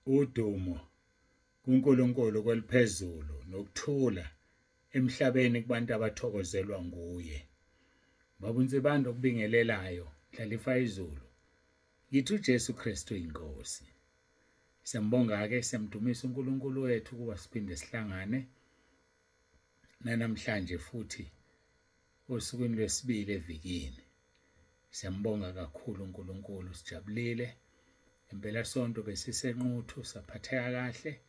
udumo kuNkulunkulu kweliphezulu nokuthula emhlabeni kubantu abathokozelwa nguye. Baba uNsibanda okubingelelayo dlalifa izulu. Yithi uJesu Kristu inkosi. Siyambonga-ke siyamdumisa uNkulunkulu wethu kuba siphinde sihlangane namhlanje futhi osukwini lwesibili evikini. Siyambonga kakhulu uNkulunkulu, sijabulile. Impela sonto besisenquthu saphatheka kahle.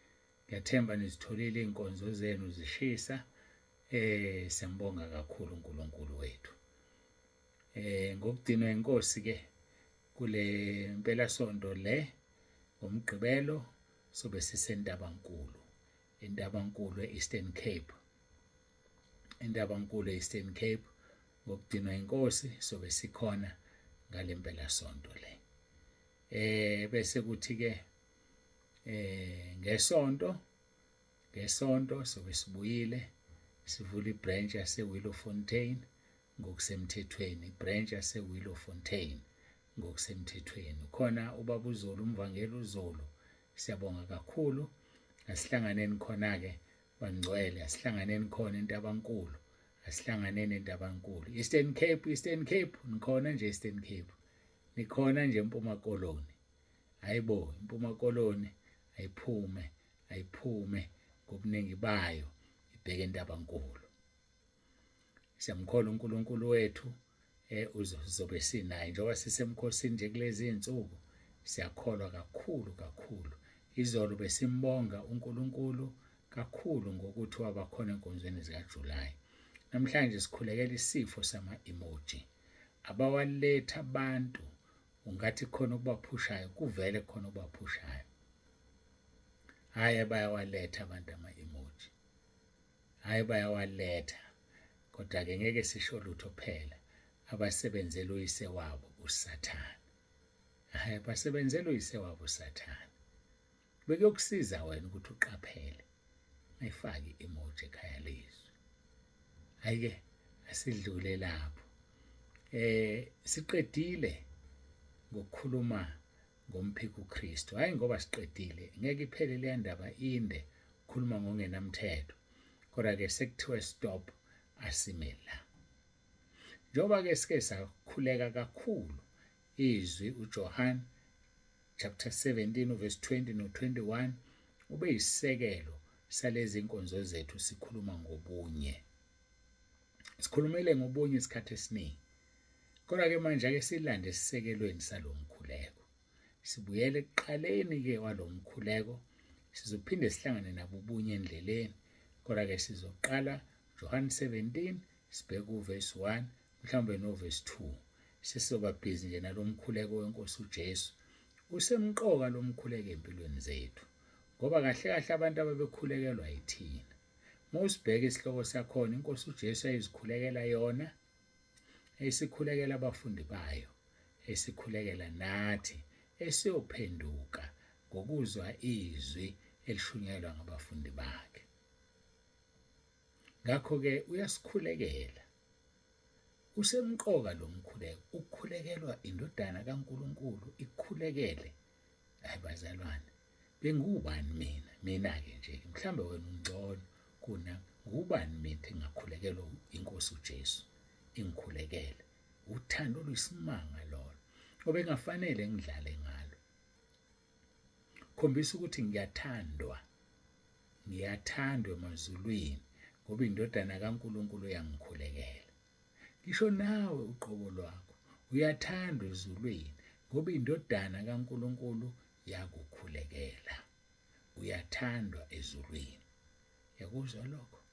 Ngiyathemba nizitholile iy'nkonzo zenu zishisa. Siyambonga kakhulu uNkulunkulu wethu. Ngokudinwa inkosi-ke kule mpelasonto le ngomgqibelo sobe siseNtabankulu, eNtabankulu e-Eastern Cape. eNtabankulu e-Eastern Cape ngokudinwa inkosi sobe sikhona ngale mpelasonto le. Bese kuthi-ke ngesonto sobe sibuyile sivula ibranch yase-Willowfontein ngokusemthethweni, ibranch yase-Willowfontein ngokusemthethweni. Khona ubaba uZulu, umvangeli uZulu, siyabonga kakhulu. Asihlanganeni khona-ke bangcwele, asihlanganeni khona eNtabankulu, asihlanganeni eNtabankulu. Eastern Cape, nikhona nje Eastern Cape, nikhona nje eMpuma Koloni. Hayibo, iMpuma Koloni ayiphume ngobuningi bayo ibheke eNtabankulu. Siyamkholwa uNkulunkulu wethu uzobe sinaye njengoba sisemkhosini nje kulezi iy'nsuku. Siyakholwa kakhulu. Izolo besimbonga uNkulunkulu kakhulu ngokuthi wabakhona enkonzweni zikaJulayi. Namhlanje sikhulekela isifo sama-emoji abawaletha abantu. Ungathi khona okubaphushayo, kuvele khona okubaphushayo. Hhayi, bayawaletha abantu ama-emoji, hhayi bayawaletha. Kodwa-ke ngeke sisho lutho phela, abasebenzela uyise wabo uSathane. Hhayi, basebenzela uyise wabo uSathane. Bekuyokusiza wena ukuthi uqaphele, ayifaki i-emoji ekhaya lezwi. Hhayi-ke asidlule lapho. Siqedile ngokukhuluma ngomphiko uKristu. Hhayi ngoba siqedile, ngeke iphele leya ndaba inde ukukhuluma ngokungenamthetho. Kodwa-ke sekuthiwe stop, asime la. Njengoba-ke sike sakhuleka kakhulu izwi uJohn chapter 17 verse 20 no-21 ube yisisekelo salezi nkonzo zethu. Sikhuluma ngobunye, sikhulumele ngobunye isikhathi esiningi. Kodwa-ke manje-ke silande esisekelweni salo mkhuleko, sibuyele ekuqaleni-ke walo mkhuleko. Sizophinde sihlangane nabo ubunye endleleni. Kodwa-ke sizoqala John 17 sibheke uverse 1 mhlawumbe noverse 2. Sizoba bhizi nje nalo mkhuleko wenkosi uJesu. Usemqoka lo mkhuleko empilweni zethu ngoba kahle kahle abantu ababekhulekelwa yithina. Mawusibheka isihloko sakhona, inkosi uJesu ayizikhulekela yona, esikhulekela abafundi bayo, esikhulekela nathi esiyophenduka ngokuzwa izwi elishunyelwa ngabafundi bakhe. Ngakho-ke uyasikhulekela. Usemqoka lo mkhuleko, ukukhulekelwa indodana kaNkulunkulu ikukhulekele. Hayi bazalwane, bengubani mina-ke nje, mhlawumbe wena ungcono kuna, ngubani mina engakhulekelwa inkosi uJesu ingikhulekele? Uthando oluyisimanga lolo obengafanele ngidlale ngalo. Khombisa ukuthi ngiyathandwa emazulwini ngoba indodana kaNkulunkulu yangikhulekela. Ngisho nawe uqobo lwakho uyathandwa ezulwini ngoba indodana kaNkulunkulu yakukhulekela. Uyathandwa ezulwini. Yakuzwa lokho?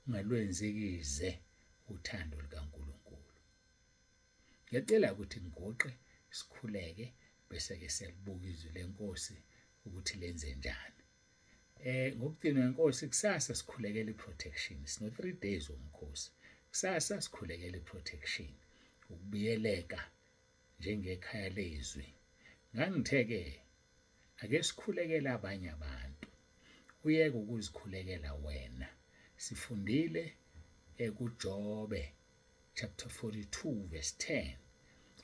Ungalwenzikize uthando lukaNkulunkulu. Ngiyacela ukuthi ngigoqe sikhuleke bese-ke siyalibuka izwi lenkosi ukuthi lenze njani. Ngokudinwa inkosi kusasa sikhulekela i-protection. Sino 3 days womkhosi. Kusasa sikhulekela i-protection, ukubiyeleka njengekhaya lezwi. Ngangithe-ke ake sikhulekele abanye abantu, uyeke ukuzikhulekela wena. Sifundile kuJobe chapter 42 verse 10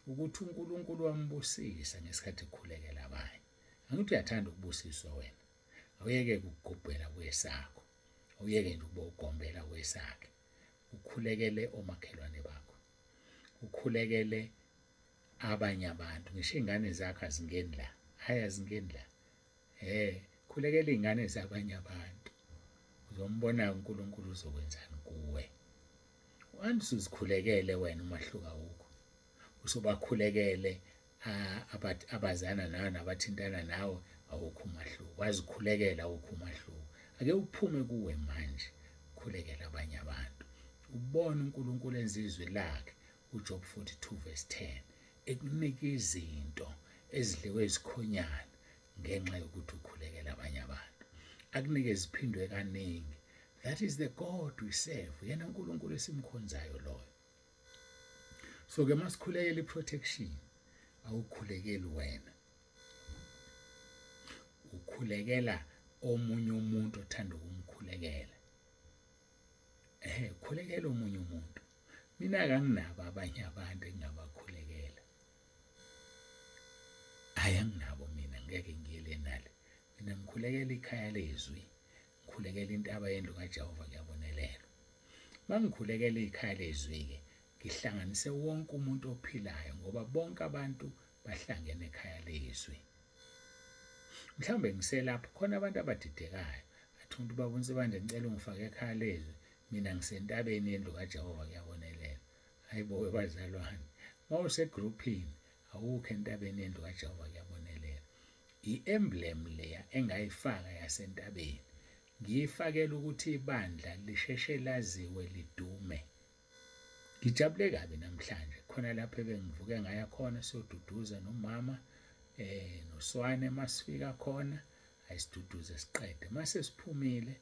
ukuthi uNkulunkulu wambusisa ngesikhathi ekhulekela abanye. angithi uyathanda ukubusiswa wena, awuyeke ukugubhela kwesakho, awuyeke nje ukugombela kwesakhe, ukhulekele omakhelwane bakho, ukhulekele abanye abantu. Ngisho iy'ngane zakho azingeni la, hhayi azingeni la, khulekela iy'ngane zabanye abantu, uzombona uNkulunkulu uzokwenzani kuwe. Once uzikhulekele wena umahluka wukho, usubakhulekele abazana nawe nabathintana nawe, awukho umahluko. Wazikhulekela awukho umahluko. Ake uphume kuwe manje, khulekela abanye abantu, ubone uNkulunkulu enza izwi lakhe, uJob 42:10, ekunika izinto ezidliwe izikhonyana ngenxa yokuthi ukhulekela abanye abantu, akunike ziphindwe kaningi. That is the God we serve. Yena uNkulunkulu esimkhonzayo loyo. So ke masikhulekela iprotection, awukhulekeli wena, ukhulekela omunye umuntu othanda ukumkhulekela. Khulekela omunye umuntu. Mina akanginabo abanye abantu engingabakhulekela, anginabo mina, ngeke ngiyele nale. Mina ngikhulekela ikhaya lezwi, ngikhulekela intaba yendlu kaJehova kuyabonelelwa. Mangikhulekela ikhaya lezwi-ke ngihlanganise wonke umuntu ophilayo, ngoba bonke abantu bahlangene ekhaya lezwi. Mhlawumbe ngiselapho khona abantu abadidekayo, athi umuntu ubaba uNsibande ngicela ungifake ekhaya lezwi, mina ngisentabeni yendlu kaJehova kuyabonelela. Hayibo bazalwane, mawusegroupini awukho entabeni yendlu kaJehova kuyabonelela. I-emblem leya engayifaka yasentabeni ngiyifakela ukuthi ibandla lisheshe laziwe lidume. Ngijabule kabi namhlanje khona lapho ebengivuke ngaya khona siyoduduza nomama noSwane. Masifika khona ayisiduduze siqede, mase siphumile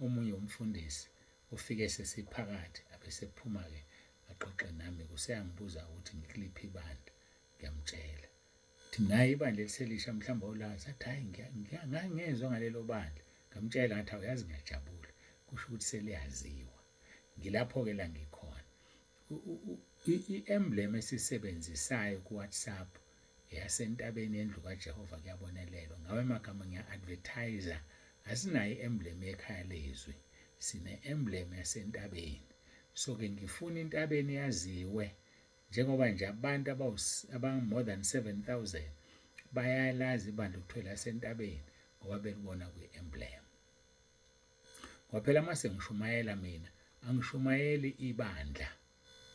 omunye umfundisi ufike sesiphakathi abesephuma-ke axoxe nami, kuseyangibuza ukuthi ngikuliphi ibandla. Ngiyamtshela ukuthi naye ibandla eliselisha mhlawumbe awulazi. Athi hhayi ngangezwa ngalelo bandla. Ngamtshela ngathi awuyazi ngiyajabula, kusho ukuthi seliyaziwa. Ngilapho-ke la ngikhona. I-emblem esisebenzisayo ku-WhatsApp eyasentabeni yendlu kaJehova kuyabonelelwa, ngawe amagama ngiya-advertiser. Asinayo i-emblem yekhaya lezwi, sine-emblem yasentabeni. So-ke ngifuna intabeni yaziwe, njengoba nje abantu more than 7,000 bayalazi ibandla okuthiwa lasentabeni ngoba belibona kwi-emblem. Ngoba phela mase ngishumayela mina, angishumayeli ibandla.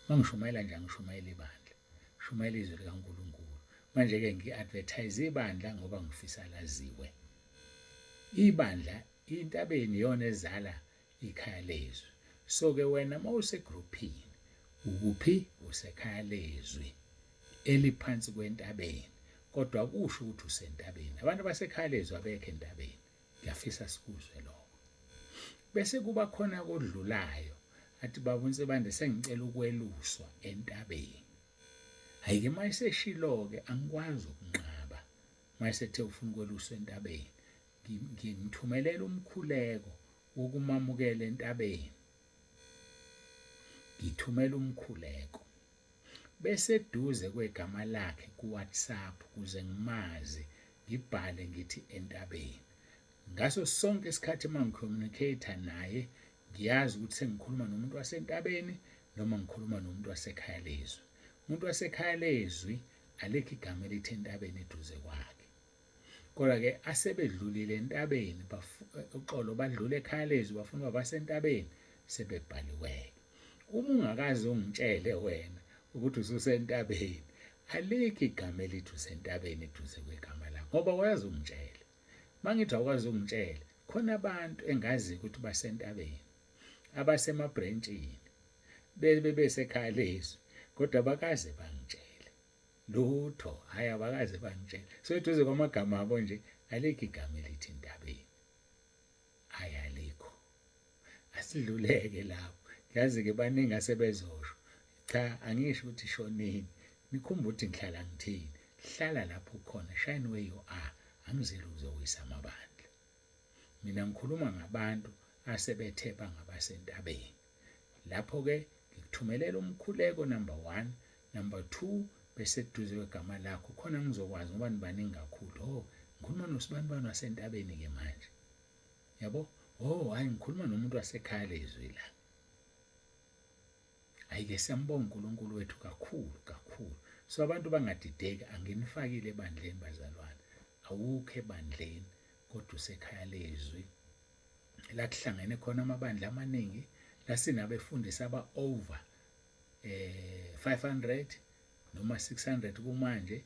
Mangishumayela nje angishumayeli ibandla, ngishumayela izwi likaNkulunkulu. Manje-ke ngi-advertise ibandla ngoba ngifisa laziwe. Ibandla intabeni iyona ezala ikhaya lezwi. So-ke wena mawusegroupini, ukuphi? Usekhaya lezwi eliphansi kwentabeni, kodwa kusho ukuthi usentabeni. Abantu basekhaya lezwi abekho entabeni, ngiyafisa sikuzwe lokho. Bese kuba khona kodlulayo athi baba uNsibande sengicela ukweluswa entabeni. Hayi-ke mayeseshilo-ke angikwazi ukunqaba. Mayesethe ufuna ukweluswa entabeni, ngimthumelela umkhuleko wokumamukela entabeni, ngithumela umkhuleko bese duze kwegama lakhe ku-WhatsApp ukuze ngimazi, ngibhale ngithi entabeni. Ngaso sonke isikhathi mangicommunicate naye ngiyazi ukuthi sengikhuluma nomuntu wasentabeni noma ngikhuluma nomuntu wasekhaya lezwi. Umuntu wasekhaya lezwi alikho igama elithi entabeni eduze kwakhe. Kodwa-ke asebedlulile entabeni, uxolo badlule ekhaya lezwi bafuna ukuba basentabeni, sebebhaliwe-ke. Uma ungakaze ungitshele wena ukuthi ususentabeni, alikho igama elithi usentabeni eduze kwegama lakho, ngoba wazi ungitshele. Mangithi awukwazi ungitshela, khona abantu engazi ukuthi basentabeni abasemabhrentshini besekhaya lezwi, kodwa bakaze bangitshele lutho. Hhayi, abakaze bangitshela. So eduze kwamagama abo nje alikho igama elithi entabeni. Hhayi, alikho. Asidluleke lapho. Yazi-ke baningi asebezosho. Cha, angisho ukuthi shonini, nikhumbuze ukuthi ngihlala ngithini. Hlala lapho khona, shine where you are. Angizeli uzowisa amabandla. Mina ngikhuluma ngabantu asebethe bangabasentabeni. Lapho-ke ngikuthumelela umkhuleko number 1, number 2, bese duze kwegama lakho khona ngizokwazi ngoba nibaningi kakhulu. ngikhuluma noSibanibani wasentabeni ke manje, yabo. Hayi ngikhuluma nomuntu wasekhaya lezwi la. Ayike siyambonga uNkulunkulu wethu kakhulu kakhulu. So abantu bangadideki, anginifakile ebandleni bazalwane, awukho ebandleni kodwa usekhaya lezwi la kuhlangene khona amabandla amaningi, la sinabefundisi aba-over 500 noma 600 kumanje,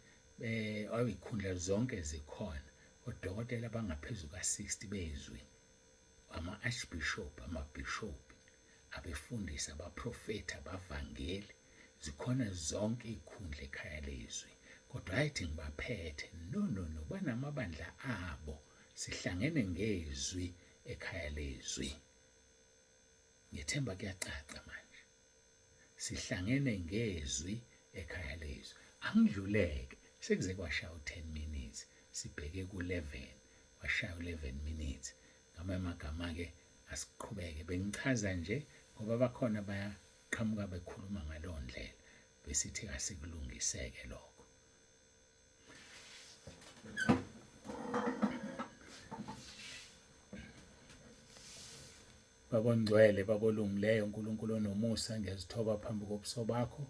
ayikhundla zonke zikhona, odokotela bangaphezu ka-60 bezwi, ama-archbishop, amabhishophi, abefundisi, abaprofeti, abavangeli, zikhona zonke izikhundla ekhaya lezwi. Kodwa ayithi ngibaphethe, no, banamabandla abo, sihlangene ngezwi ekhaya lezwi. Ngithemba kuyacaca manje, sihlangene ngezwi ekhaya lezwi. Angidluleke, sekuze kwashaya u-10 minutes, sibheke ku-11, washaya u-11 minutes. Ngamagama-ke asiqhubeke, bengichaza nje ngoba bakhona bayaqhamuka bekhuluma ngaleyo ndlela, besithi asikulungiseke lokho. Babongcwele, babolungileyo, uNkulunkulu onomusa, ngiyazithoba phambi kobuso bakho.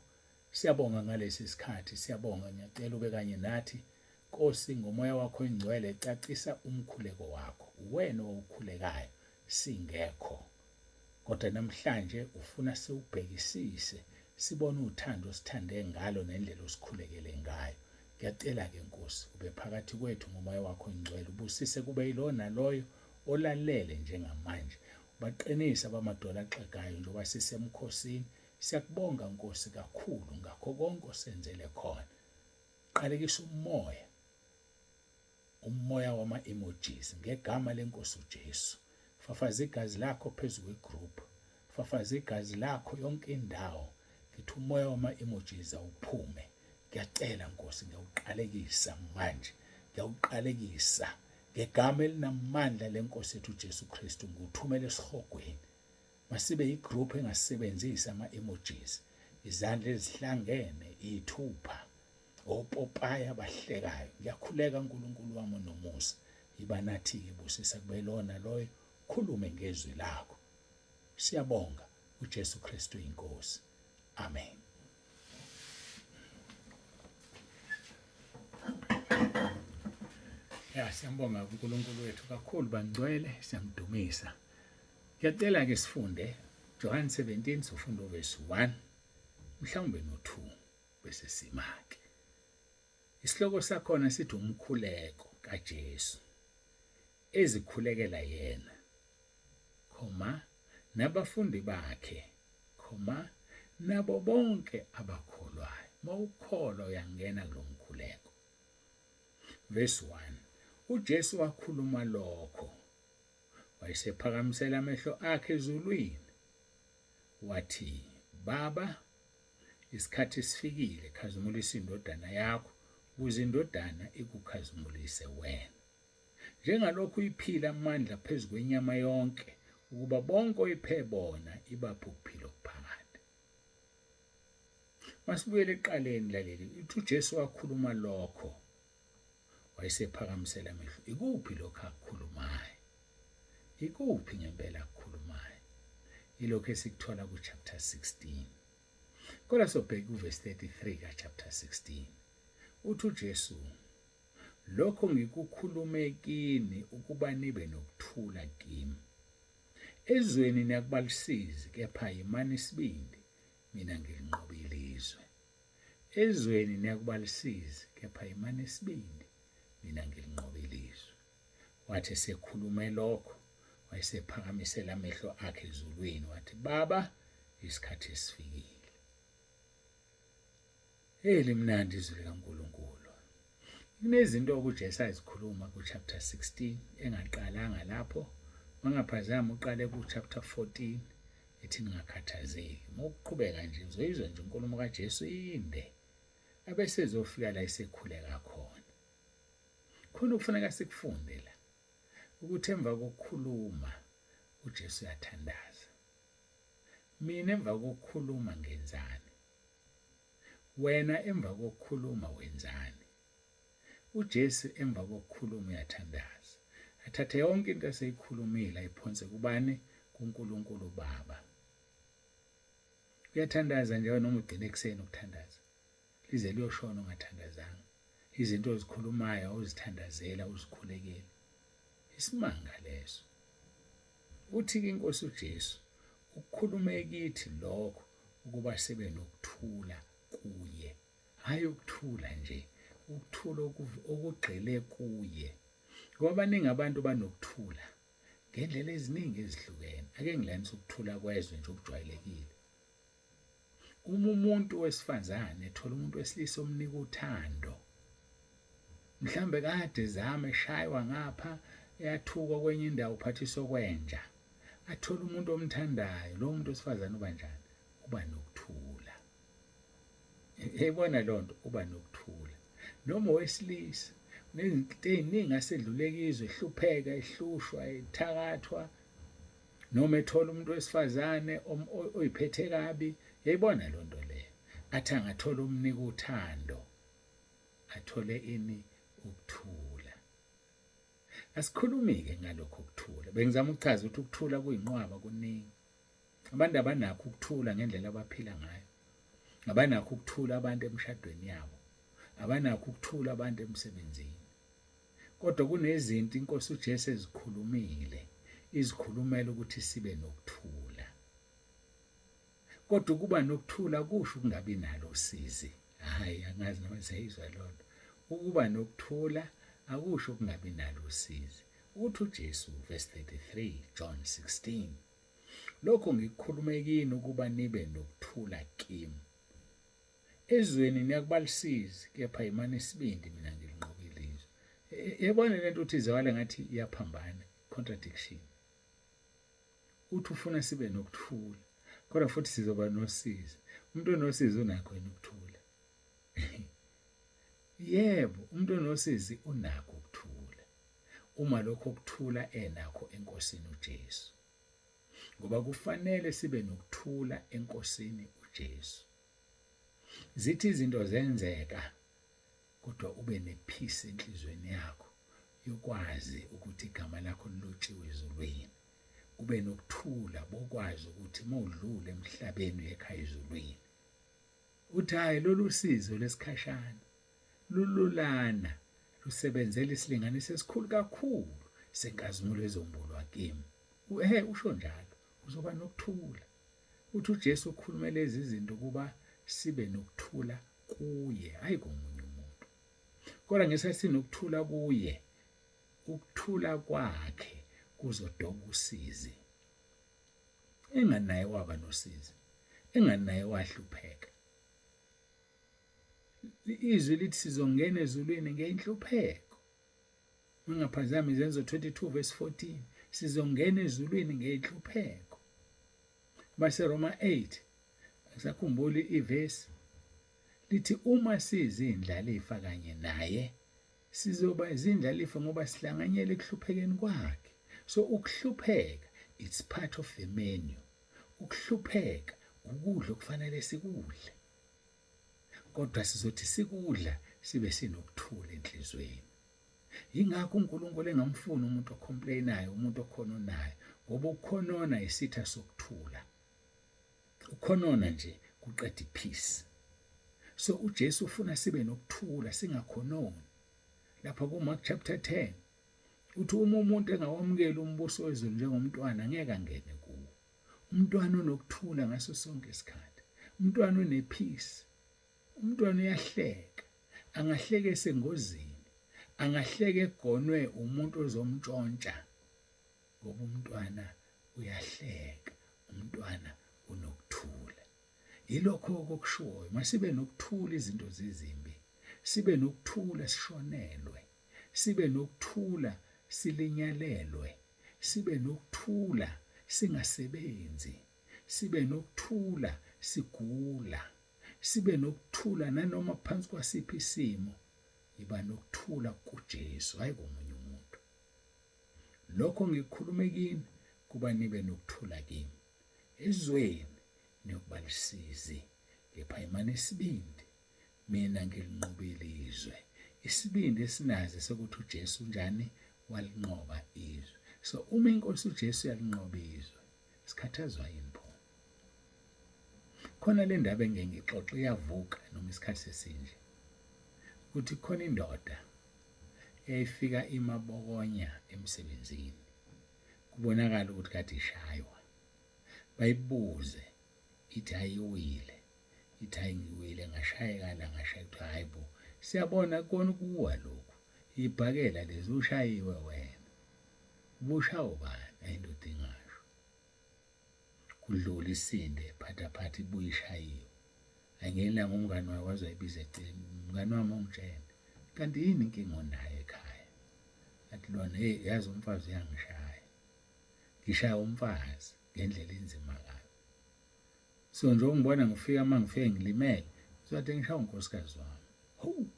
Siyabonga ngalesi sikhathi, siyabonga, ngiyacela ube kanye nathi. Nkosi, ngomoya wakho oyingcwele cacisa umkhuleko wakho, uwena owukhulekayo, singekho. Kodwa namhlanje ufuna siwubhekisise, sibone uthando osithande ngalo nendlela osikhulekele ngayo. Ngiyacela-ke Nkosi, ube phakathi kwethu ngomoya wakho oyingcwele, ubusise kube yilo naloyo olalele njengamanje. Baqinisa bamadola axegayo njengoba sisemkhosini. Siyakubonga Nkosi kakhulu ngakho konke osenzele khona. Qalekisa umoya wama-emojis ngegama lenkosi uJesu. Fafaza igazi lakho phezu kwegroup, fafaza igazi lakho yonke indawo. Ngithi umoya wama-emojis awuphume. Ngiyacela Nkosi, ngiyawuqalekisa manje, ngiyawuqalekisa ngegama elinamandla lenkosi yethu uJesu Kristu, ngiwuthumele esihogweni. Masibe igroup engasebenzisi ama-emojis, izandla ezihlangene, iy'thupha, opopaya abahlekayo. Ngiyakhuleka uNkulunkulu wami onomusa, yiba nathi-ke busisa kube lona loyo, khulume ngezwi lakho. Siyabonga uJesu Kristu inkosi. Amen. Siyambonga uNkulunkulu wethu kakhulu, bangcwele, siyamdumisa. Ngiyacela-ke sifunde John 17, sifunda uverse 1 mhlawumbe no-2 bese simake. Isihloko sakhona sithi umkhuleko kaJesu, ezikhulekela yena, nabafundi bakhe, nabo bonke abakholwayo. Mawukholwa uyangena kulo mkhuleko. Verse 1, uJesu wakhuluma lokho, wayesephakamisela amehlo akhe ezulwini, wathi, Baba, isikhathi sifikile, khazimulisa indodana yakho, ukuze indodana ikukhazimulise wena. Njengalokhu iphila amandla phezu kwenyama yonke, ukuba bonke oyiphe bona ibaphe ukuphila okuphakade. Masibuyele eqaleni laleli, uthi uJesu wakhuluma lokho, wayesephakamisela amehlo. Ikuphi lokho akukhulumayo? Ikuphi ngempela akukhulumayo? Ilokho esikuthola ku-chapter 16. Kodwa sobheka uverse 33 ka-chapter 16. Uthi uJesu, lokho ngikukhulume kini ukuba nibe nokuthula kimi. Ezweni niyakubalisizi, kepha yimani isibindi, mina ngilinqobile izwe. Ezweni niyakubalisizi, kepha yimani isibindi, mina ngilinqobile izwe. Wathi esekhulume lokho, wayesephakamisela amehlo akhe ezulwini, wathi, Baba, isikhathi esifikile. Limnandi izwi likaNkulunkulu. Kunezinto uJesu azikhuluma ku-chapter 16 engaqalanga lapho. Mangaphazama uqale ku-chapter 14 ethi ningakhathazeki. Mokuqhubeka nje uzoyizwa nje inkulumo kaJesu inde, abese ezofika la isekhuleka khona. Khona ukufuneka sikufunde la, ukuthi emva kokukhuluma uJesu uyathandaza. Mina emva kokukhuluma ngenzani? Wena emva kokukhuluma wenzani? uJesu emva kokukhuluma uyathandaza, athathe yonke into aseyikhulumile ayiphonse kubani? kuNkulunkulu Baba. Uyathandaza nje noma ugcine ekuseni ukuthandaza, lize liyoshona ungathandazanga. Izinto ozikhulumayo uzithandazela uzikhulekela, isimanga leso. Uthi-ke iNkosi uJesu ukukhulume kithi lokho ukuba sibe nokuthula kuye, hayi ukuthula nje, ukuthula okugxile kuye. Ngoba baningi abantu banokuthula ngendlela eziningi ezihlukene. Ake ngilanise ukuthula kwezwe nje okujwayelekile. Uma umuntu wesifazane ethola umuntu wesilisa omnika uthando, mhlambe kade zama eshaywa ngapha, eyathuka kwenye indawo uphathiswa kwenja, athola umuntu omthandayo, lo muntu wesifazane uba njani? Uba nokuthula. Yayibona lonto, uba nokuthula. Noma wesilisa nezinto eziningi asedlule kizwe, ehlupheka, ehlushwa, ethakathwa, noma ethola umuntu wesifazane oyiphethe kabi, yayibona lonto leyo. Athi angathola umnika uthando, athole ini? Ukuthula. Asikhulumi-ke ngalokho ukuthula. Bengizama ukuchaza ukuthi ukuthula kuyinqwaba kuningi. Abantu abanakho ukuthula ngendlela abaphila ngayo, abanakho ukuthula abantu emshadweni yabo, abanakho ukuthula abantu emsebenzini. Kodwa kunezinto iNkosi uJesu ezikhulumile, izikhulumela ukuthi sibe nokuthula. Kodwa ukuba nokuthula kusho ukungabi nalo usizi. Hayi, angazi noma siyayizwa lonto. Ukuba nokuthula akusho ukungabi nalo usizi. Uthi uJesu verse 33 John 16, lokho ngikukhulume kini ukuba nibe nokuthula kimi. Ezweni niyakubalisizi, kepha imani isibindi mina ngilinqobile izwe. Yebona lento uthi izwakala ngathi iyaphambana, contradiction. Uthi ufuna sibe nokuthula, kodwa futhi sizoba nosizi. Umuntu onosizi unakho yini ukuthula? Yebo, umuntu onosizi unakho ukuthula, uma lokho kuthula enakho eNkosini uJesu. Ngoba kufanele sibe nokuthula eNkosini uJesu. Zithi izinto zenzeka, kodwa ube nepeace enhlizweni yakho yokwazi ukuthi igama lakho lilotshiwe ezulwini. Ube nokuthula bokwazi ukuthi mawudlula emhlabeni ekhaya ezulwini. Uthi hayi, lolu sizo lesikhashana lululana, lusebenzela isilinganiso esikhulu kakhulu senkazimulo ezombulwa kimi. Usho njalo, uzoba nokuthula. Uthi uJesu ukhulume lezi zinto kuba sibe nokuthula kuye, hayi komunye umuntu. Kodwa ngesathi nokuthula kuye, ukuthula kwakhe kuzodoba usizi. Enganaye waba nosizi, enganaye wahlupheka. Izwi lithi sizongena ezulwini ngeyinhlupheko. Ungaphazami Izenzo 22 verse 14, sizongena ezulwini ngeyinhlupheko. Base Roma 8, sakhumbula ivesi lithi uma sizindlalifa kanye naye, sizoba izindlalifa ngoba sihlanganyele ekuhluphekeni kwakhe. So ukuhlupheka, it's part of the menu. Ukuhlupheka ukudla okufanele sikudle, kodwa sizothi sikudla sibe sinokuthula enhlizweni. Yingakho uNkulunkulu engamfuni umuntu ocomplainayo, umuntu okhononayo, ngoba ukukhonona isitha sokuthula. Ukhonona nje kuqeda ipeace. So uJesu ufuna sibe nokuthula, singakhononi. Lapha kuMark chapter 10 uthi uma umuntu engawamukeli umbuso wezulu njengomntwana angeke angene kuwo. Umntwana unokuthula ngaso sonke isikhathi. Umntwana unepeace. Umntwana uyahleka, angahleke esengozini, angahleke egonwe umuntu ozomntshontsha, ngoba umntwana uyahleka, umntwana unokuthula. Yilokho okushoyo, masibe nokuthula izinto zizimbi, sibe nokuthula sishonelwe, sibe nokuthula silinyalelwe, sibe nokuthula singasebenzi, sibe nokuthula sigula, sibe nokuthula nanoma phansi kwasiphi isimo. Yiba nokuthula kuJesu, hayi komunye umuntu. Lokho ngikukhulume kini kuba nibe nokuthula kimi. Ezweni niyokubalisizi, kepha imani isibindi mina ngilinqobile izwe. isibindi esinazi sokuthi uJesu njani walinqoba izwe. So uma inkosi uJesu yalinqoba izwe, sikhathazwa yini pho? Khona le ndaba engengixoxa iyavuka noma isikhathi sesinje, ukuthi khona indoda eyayifika imabokonya emsebenzini, kubonakala ukuthi kade ishaywa. Bayibuze ithi ayiwile, ithi ayingiwile, ngashayeka la, ngashayeka. Hayi bo, siyabona kona kuwa lokhu, ibhakela lezi ushayiwe wena. Ubushawo bani? Ayindoda ingasho. Kudlula isinde phathaphatha ibuye ishayiwe. Angenanga umngani wayo waze wayibiza eceleni, umngani wami ongitshela, kanti yini inkinga onayo ekhaya? Athi lona, yazi umfazi uyangishaya, ngishaya umfazi ngendlela enzima kabi. So nje ungibona ngifika mangifike ngilimele, uzothi ngishaya unkosikazi wami.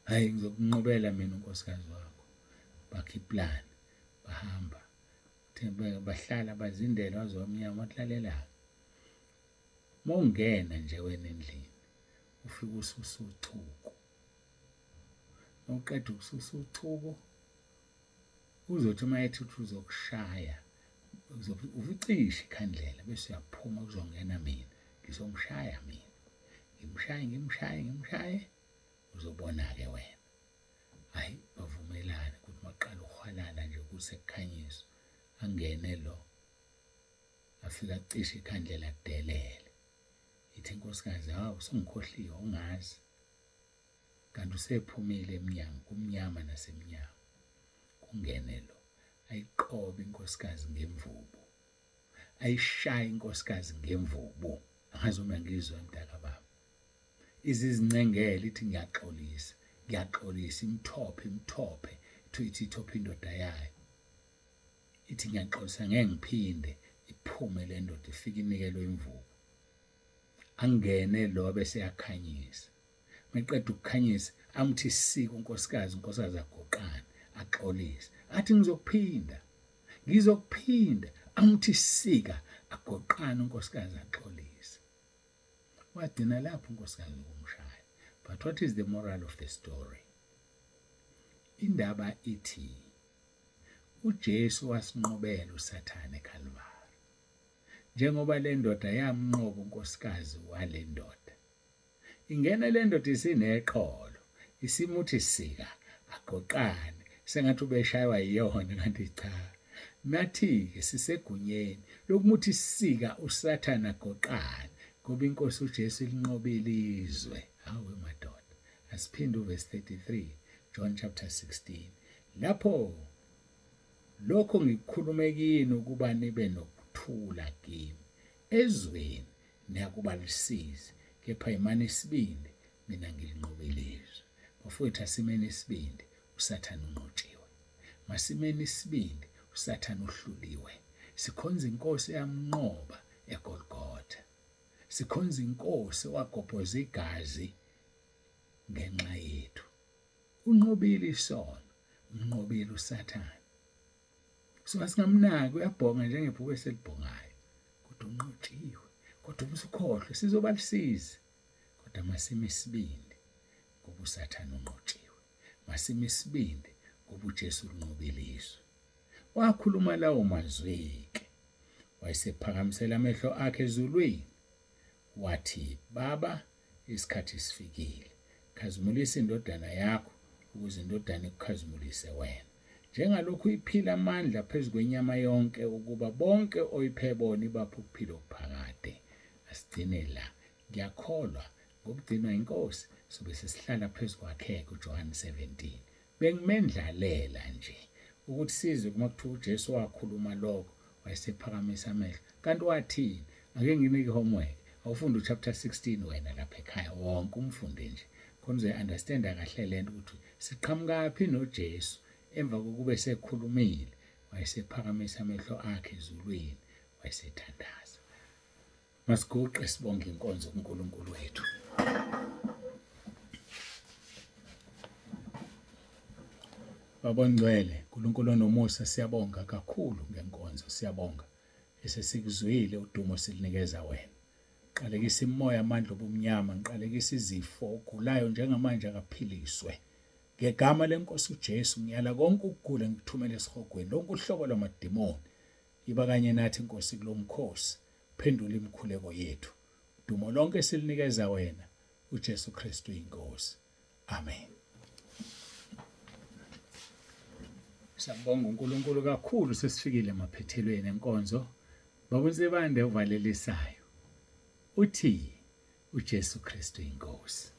Hayi, ngizokunqobela mina unkosikazi wakho. Bakha iplan, bahamba bahlala bazindela wazomnyama wahlalela. Mawungena nje wena endlini ufike ususa uchuku. Mawuqeda ukususa uchuku, uzothi mayethi uzokushaya, uficishe ikhandlela bese uyaphuma kuzongena mina, ngizomshaya mina. Ngimshaye, uzobona-ke wena. Hayi, bavumelana ukuthi maqala ukuhwalala nje kusekukhanyiswa, angene lo, afika acishe ikhandlela kudelele. Ithi inkosikazi, hawu sengikhohliwe, ungazi kanti usephumile emnyango, kumnyama nasemnyango. Kungene lo, ayiqobe inkosikazi ngemvubu, ayishaye inkosikazi ngemvubu. Angazi uma ngizwa mdaka baba. Izincengele ithi ngiyaxolisa, imthophe, ithi ithophe indoda yayo. Ithi ngiyaxolisa, ngeke ngiphinde, iphume le ndoda ifike inikelwe imvubu. Angene lo bese yakhanyisa. Meqeda ukukhanyisa, amthi sika unkosikazi agoqana, axolisa. Athi ngizokuphinda, amthi sika agoqana unkosikazi axolisa. Wadina lapho unkosikazi ukumshaya. But what is the moral of the story? Indaba ithi uJesu wasinqobela uSathane eKalvari. Njengoba le ndoda yamnqoba unkosikazi wale ndoda, ingena le ndoda isineqholo, isimuthi sika agoqane, sengathi ubeshaywa yiyona, kanti cha. Nathi-ke sisegunyeni lokumuthi sika uSathane agoqane, ngoba inkosi uJesu ilinqobile izwe. Hawe madoda, asiphinde uverse 33, John chapter 16. Lapho lokho ngikukhulume kini ukuba nibe nokuthula kimi. Ezweni niyakuba lisizi, kepha imani isibindi, mina ngilinqobile izwe. Bafowethu, asimeni isibindi, uSathane unqotshiwe. Masimeni isibindi, uSathane uhluliwe. Sikhonza inkosi eyamnqoba eGolgotha. Sikhonza inkosi owagobhoza igazi ngenxa yethu. Unqobile isono, unqobile uSathane. So asingamnaki, uyabhonga njengebhuku eselibhongayo, kodwa unqotshiwe. Kodwa ubusukhohlwe, sizoba lisizi. Kodwa masime isibindi ngoba uSathane unqotshiwe. Masime isibindi ngoba uJesu unqobile izwe. Wakhuluma lawo mazwi-ke, wayesephakamisela amehlo akhe ezulwini, wathi, Baba, isikhathi sifikile. Khazimulisa indodana yakho ukuze indodana ikukhazimulise wena. Njengalokhu iphila amandla phezu kwenyama yonke, ukuba bonke oyiphe bona ibaphe ukuphila okuphakade. Asigcine la. Ngiyakholwa ngokugcinwa inkosi sobe sesihlala phezu kwakhe kuJohane 17. Bengimendlalela nje ukuthi sizwe kuma kuthiwa uJesu wakhuluma lokho, wayesephakamisa amehlo. Kanti wathini? Ake nginike homework. Awufunda uChapter 16 wena lapha ekhaya, wonke umfunde nje. Khona uzoyi-understanda kahle lento ukuthi siqhamukaphi noJesu. Emva kokube sekhulumile, wayesephakamisa amehlo akhe ezulwini, wayesethandaza. Masiguqe sibonge inkonzo kuNkulunkulu wethu. Baba ngcwele, uNkulunkulu onomusa, siyabonga kakhulu ngenkonzo, siyabonga esesikuzwile udumo silinikeza wena. Qalekisa imimoya amandla obumnyama, ngiqalekisa izifo, ogulayo njengamanje akaphiliswe. Ngegama lenkosi uJesu ngiyala konke ukugula ngikuthumela esihogweni, lonke uhlobo lwamadimoni. Iba kanye nathi Nkosi kulo mkhosi, phendula imikhuleko yethu. Dumo lonke silinikeza wena, uJesu Kristu inkosi. Amen. Siyabonga uNkulunkulu kakhulu sesifikile emaphethelweni enkonzo. Babuzebande uvalelisayo. Uthi uJesu Kristu inkosi.